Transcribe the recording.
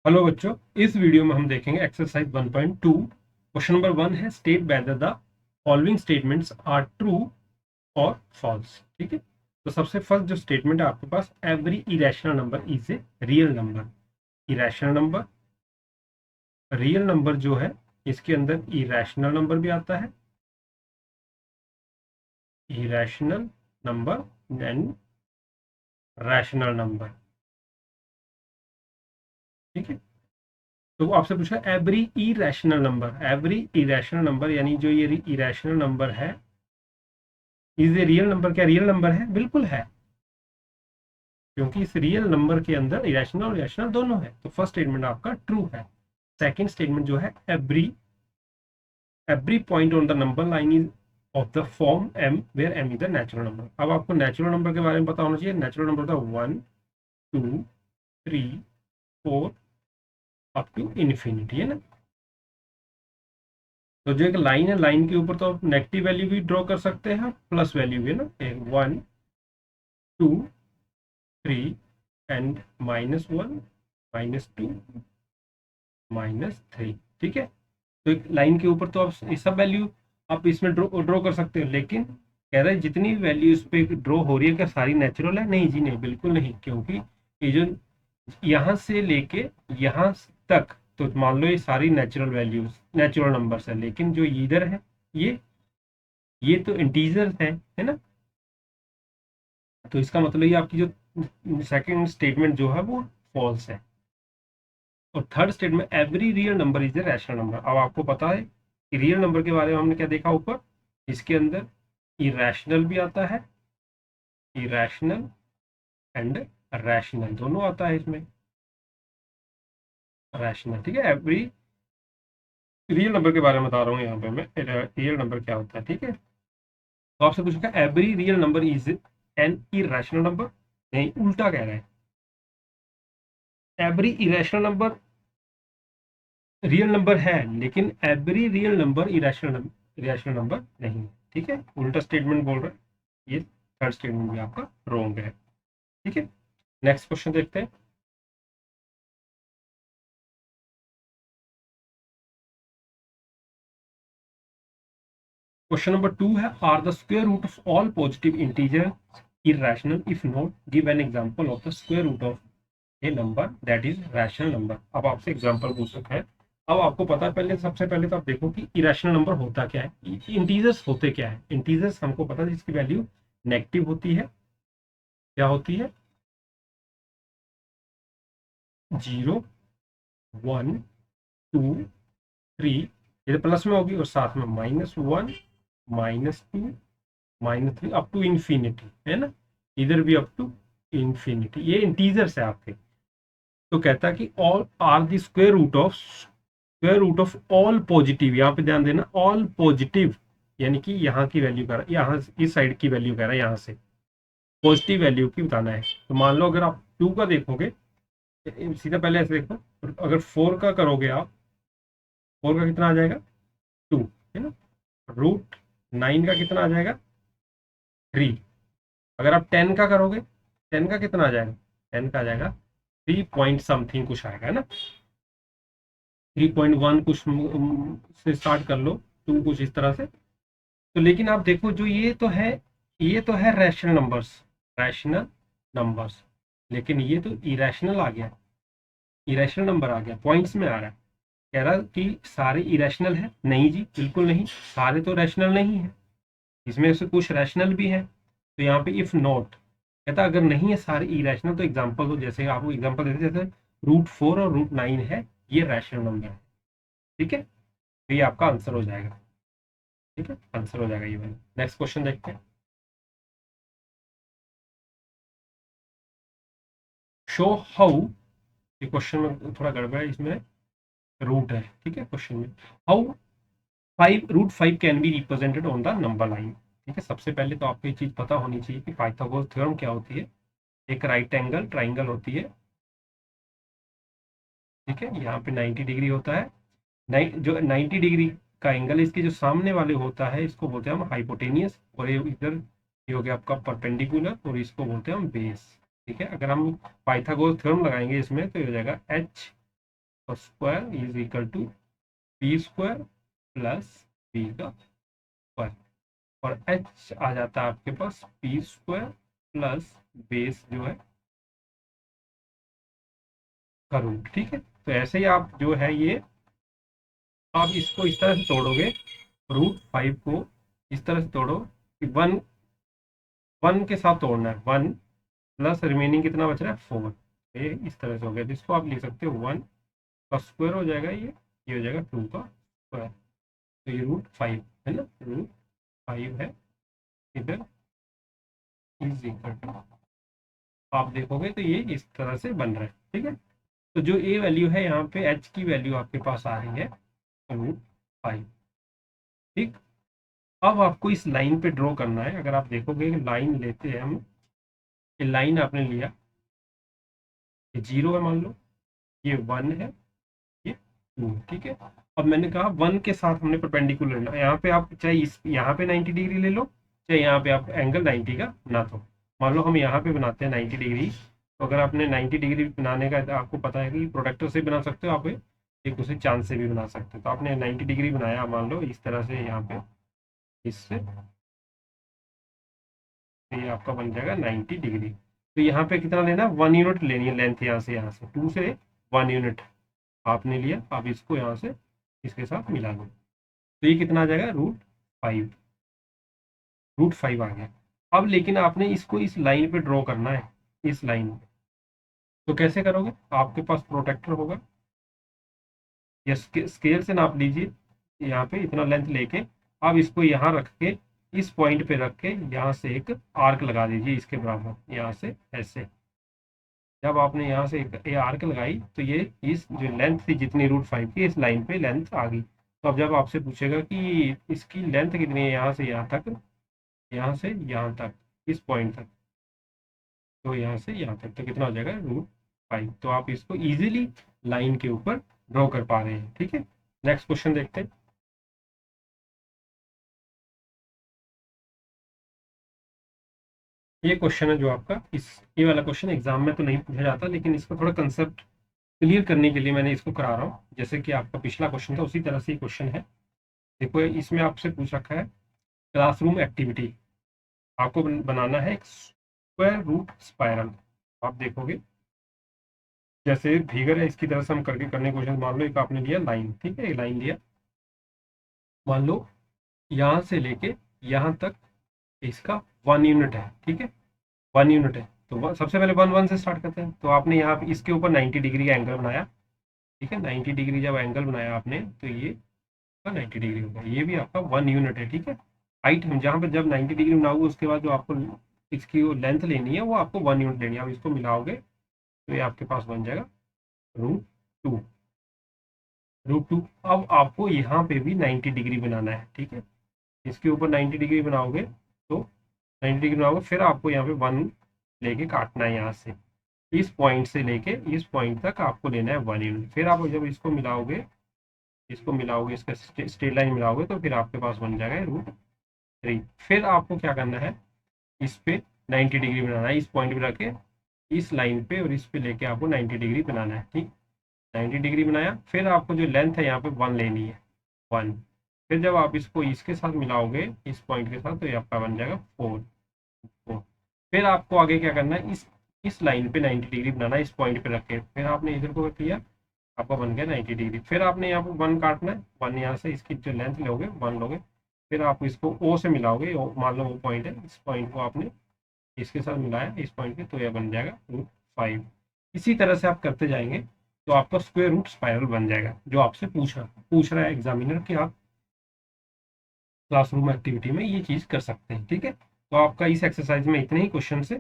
Hello बच्चों, इस video में हम देखेंगे एक्सरसाइज 1.2। क्वेश्चन नंबर 1 है state whether the following statements are true और फॉल्स। ठीक है, तो सबसे फर्स्ट जो स्टेटमेंट है आपके पास, every irrational number is a real number. Irrational number, real number जो है इसके अंदर इरेशनल नंबर भी आता है, irrational number and rational number. ठीक है, तो आपसे पूछा every irrational number, every irrational number यानी जो ये इरेशनल नंबर है इज ए रियल नंबर। क्या रियल नंबर है? बिल्कुल है, क्योंकि इस रियल नंबर के अंदर इरेशनल और रैशनल दोनों है। तो फर्स्ट स्टेटमेंट आपका ट्रू है। सेकंड स्टेटमेंट जो है, every point on the number line is of the form m where m is the natural number. अब आपको नेचुरल नंबर के बारे में पता होना चाहिए। नेचुरल नंबर था 1 2 3 4 अप टू इन्फिनिटी, है ना। तो जो एक लाइन है, लाइन के ऊपर तो आप नेगेटिव वैल्यू भी ड्रॉ कर सकते हैं, प्लस वैल्यू भी, है ना। 1 2 3 एंड -1 -2 -3। ठीक है, तो एक लाइन के ऊपर तो आप ये सब वैल्यू आप इसमें ड्रॉ कर सकते हो, लेकिन कह रहा है जितनी वैल्यू इस पे ड्रॉ हो रही है क्या सारी नेचुरल है? नहीं जी, नहीं, बिल्कुल नहीं, क्योंकि ये जो यहाँ से लेके यहाँ तक, तो मान लो ये सारी नेचुरल वैल्यूज नेचुरल नंबर्स है, लेकिन जो इधर है ये ये तो इंटीजर है ना। तो इसका मतलब ये आपकी जो सेकंड स्टेटमेंट जो है वो फॉल्स है। और third statement, every real number is a rational number. अब आपको पता है कि रियल नंबर के बारे में हमने क्या देखा ऊपर, इसके अंदर इरेशनल भी आता है, इरेशनल एंड रैशनल दोनों आता है इसमें, रैशनल। ठीक है, एवरी रियल नंबर के बारे में बता रहा हूँ यहाँ पे मैं, रियल नंबर क्या होता है। ठीक है, तो आपसे पूछेगा every real number is an irrational number. नहीं, उल्टा कह रहा है, every irrational number real number है, लेकिन every real number irrational number नहीं है। ठीक है, उल्टा स्टेटमेंट बोल रहा है। ये थर्ड स्टेटमेंट भी आपका रॉन्ग है। ठीक है, नेक्स्ट क्वेश्चन देखते हैं। क्वेश्चन नंबर 2 है, are the square root of all positive integer irrational? If not, give an example of the square root of a number that is rational number. अब आपसे एग्जांपल पूछ सकते हैं। अब आपको पता है, पहले सबसे पहले तो आप देखो कि इरेशनल नंबर होता क्या है, इंटीजर्स होते क्या है। इंटीजर्स हमको पता है जिसकी वैल्यू नेगेटिव होती है, क्या होती है, 0 1 2 3, ये प्लस में होगी, और साथ में -1 -2 -3 अप टू इंफिनिटी, है ना। इधर भी अप टू इंफिनिटी, ये इंटीजर्स है आपके। तो कहता है कि all are the square root of all positive. यहाँ पे ध्यान देना, ऑल पॉजिटिव यानी कि यहाँ की वैल्यू कर रहा है, यहाँ इस साइड की वैल्यू कर रहा है, यहाँ से पॉजिटिव वैल्यू की बताना है। तो मान लो अगर आप 2 का देखोगे, सीधा पहले ऐसे देखो, अगर 4 का करोगे आप, 4 का कितना आ जाएगा? 2, है ना। √9 का कितना आ जाएगा? 3। अगर आप 10 का करोगे, 10 का कितना आ जाएगा? 10 का आ जाएगा 3 पॉइंट समथिंग कुछ आएगा, है ना। 3.1 कुछ से स्टार्ट कर लो, 2 कुछ इस तरह से। तो लेकिन आप देखो, जो ये तो है रैशनल नंबर्स, लेकिन ये तो इरेशनल आ गया, इरेशनल नंबर आ गया, पॉइंट्स में आ रहा है। कह रहा कि सारे इरेशनल है? नहीं जी, बिल्कुल नहीं, सारे तो रैशनल नहीं है, इसमें से कुछ रैशनल भी है। तो यहाँ पे इफ नॉट कहता, अगर नहीं है सारे इरेशनल तो एग्जांपल दो। जैसे आपको एग्जांपल देते, जैसे √4 और √9 है, ये रैशनल नंबर है। ठीक है, तो ये आपका आंसर हो जाएगा। ठीक है, आंसर हो जाएगा ये वाला। नेक्स्ट क्वेश्चन देखते हैं। शो हाउ, ये क्वेश्चन में थोड़ा गड़बड़ है, इसमें रूट है। ठीक है, क्वेश्चन में how √5 can be represented on the number line. ठीक है, सबसे पहले तो आपको ये चीज पता होनी चाहिए कि पाइथागोरस थ्योरम क्या होती है। एक राइट एंगल ट्राइंगल होती है। ठीक है, यहाँ पे 90 डिग्री होता है। जो 90 डिग्री का एंगल है, इसके जो सामने वाले होता है इसको बोलते हैं हम हाइपोटेनियस, और ये इधर ये हो गया आपका परपेंडिकुलर, और इसको बोलते हैं हम बेस। ठीक है, अगर हम पाइथागोरस थ्योरम लगाएंगे इसमें, तो ये हो जाएगा h का square is equal to b square plus b का स्क्वायर, और h आ जाता है आपके पास पी स्क्वायर प्लस बेस जो है का रूट। ठीक है, तो ऐसे ही आप जो है ये आप इसको इस तरह से तोड़ोगे, √5 को इस तरह से तोड़ो कि वन वन के साथ तोड़ना है, 1 प्लस रिमेनिंग कितना बच रहा है 4, ये इस तरह से हो गया, जिसको आप लिख सकते हो 1 का स्क्वायर हो जाएगा, ये हो जाएगा 2 का स्क्वायर, तो ये √5 है ना, √5 है इधर इज इक्वल टू, आप देखोगे तो ये इस तरह से बन रहा है। ठीक है, तो जो ए वैल्यू है यहाँ पे एच की वैल्यू आपके पास आ रही है √5। ठीक, अब आपको इस लाइन पे ड्रॉ करना है। अगर आप देखोगे लाइन लेते हैं हम, ये लाइन आपने लिया, ये 0 है मान लो, ये 1 है, ये 2। ठीक है, अब मैंने कहा 1 के साथ हमने परपेंडिकुलर लेना, यहाँ पे आप चाहे इस यहाँ पे 90 डिग्री ले लो, चाहे यहाँ पे आप एंगल 90 का ना, तो मान लो हम यहाँ पे बनाते हैं 90 डिग्री, तो अगर आपने 90 डिग्री बनाने का तो आपको पता है कि प्रोडक्टर से बना सकते हो आप, एक दूसरे चांद से भी बना सकते हो। तो आपने 90 डिग्री बनाया मान लो इस तरह से, यहाँ पे इससे तो ये आपका बन जाएगा 90 डिग्री। तो यहाँ पे कितना लेना, 1 यूनिट लेनी है लेंथ, यहाँ से 2 से 1 यूनिट आपने लिया। आप इसको यहाँ से इसके साथ मिला दो, तो ये कितना आ जाएगा √5 आ गया। अब लेकिन आपने इसको इस लाइन पे ड्रॉ करना है, इस लाइन पे, तो कैसे करोगे, आपके पास प्रोटेक्टर होगा या स्केल से नाप लीजिए, यहाँ पे इतना लेंथ लेके आप इसको यहाँ रख के इस पॉइंट पे रख के यहाँ से एक आर्क लगा दीजिए इसके बराबर, यहाँ से ऐसे। जब आपने यहाँ से एक आर्क लगाई तो ये इस जो लेंथ थी जितनी √5 की, इस लाइन पे लेंथ आ गई। तो अब जब आपसे पूछेगा कि इसकी लेंथ कितनी है यहाँ से यहाँ तक, यहाँ से यहाँ तक, इस पॉइंट तक, तो यहाँ से यहाँ तक तो कितना हो जाएगा √5। तो आप इसको इजीली लाइन के ऊपर ड्रॉ कर पा रहे हैं। ठीक है, नेक्स्ट क्वेश्चन देखते हैं। ये क्वेश्चन है जो आपका ये वाला क्वेश्चन एग्जाम में तो नहीं पूछा जाता, लेकिन इसको थोड़ा कंसेप्ट क्लियर करने के लिए मैंने इसको करा रहा हूँ। जैसे कि आपका पिछला क्वेश्चन था उसी तरह से ये क्वेश्चन है। देखो इसमें आपसे पूछ रखा है क्लासरूम एक्टिविटी, आपको बनाना है एक स्क्वायर रूट स्पाइरल। आप देखोगे जैसे फिगर है इसकी तरह से हम करके करने कोशिश, मान लो एक आपने लिया लाइन, ठीक है, लाइन लिया, मान लो यहाँ से लेके यहाँ तक इसका 1 यूनिट है। ठीक है, 1 यूनिट है, तो सबसे पहले 1 से स्टार्ट करते हैं। तो आपने यहाँ पे इसके ऊपर 90 डिग्री का एंगल बनाया। ठीक है, 90 डिग्री जब एंगल बनाया आपने तो ये 90 डिग्री होगा, ये भी आपका 1 यूनिट है। ठीक है, हाइट हम जहाँ पे जब 90 डिग्री बनाओगे उसके बाद जो आपको इसकी लेंथ लेनी है वो आपको 1 यूनिट लेनी है। आप इसको मिलाओगे तो ये आपके पास बन जाएगा √2। अब आपको यहाँ पे भी 90 डिग्री बनाना है। ठीक है, इसके ऊपर 90 डिग्री बनाओगे तो 90 डिग्री बनाओगे, फिर आपको यहाँ पे 1 लेके काटना है, यहाँ से इस पॉइंट से लेके इस पॉइंट तक आपको लेना है 1 यूनिट। फिर आप जब इसको मिलाओगे इसका स्ट्रेट लाइन मिलाओगे तो फिर आपके पास बन जाएगा √3। फिर आपको क्या करना है, इस पे 90 डिग्री बनाना है, इस पॉइंट पे रखे इस लाइन पे और इस पे लेके आपको 90 डिग्री बनाना है। ठीक, 90 डिग्री बनाया, फिर आपको जो लेंथ है यहाँ पे 1 लेनी है, 1। फिर जब आप इसको इसके साथ मिलाओगे इस पॉइंट के साथ तो ये आपका बन जाएगा 4। फिर आपको आगे क्या करना है, इस लाइन पे 90 डिग्री बनाना है, इस पॉइंट पे रख के, फिर आपने इधर को किया, आपका बन गया 90 डिग्री। फिर आपने यहाँ पे 1 काटना है, 1 यहाँ से इसकी जो लेंथ लोगे 1 लोगे, फिर आप इसको O से मिलाओगे, मान लो वो पॉइंट है, इस पॉइंट को आपने इसके साथ मिलाया इस पॉइंट पे, तो यह बन जाएगा √5। इसी तरह से आप करते जाएंगे तो आपका स्क्वायर रूट स्पाइरल बन जाएगा, जो आपसे पूछ रहा है एग्जामिनर कि आप क्लासरूम एक्टिविटी में ये चीज़ कर सकते हैं। ठीक है, तो आपका इस एक्सरसाइज में इतने ही क्वेश्चन है।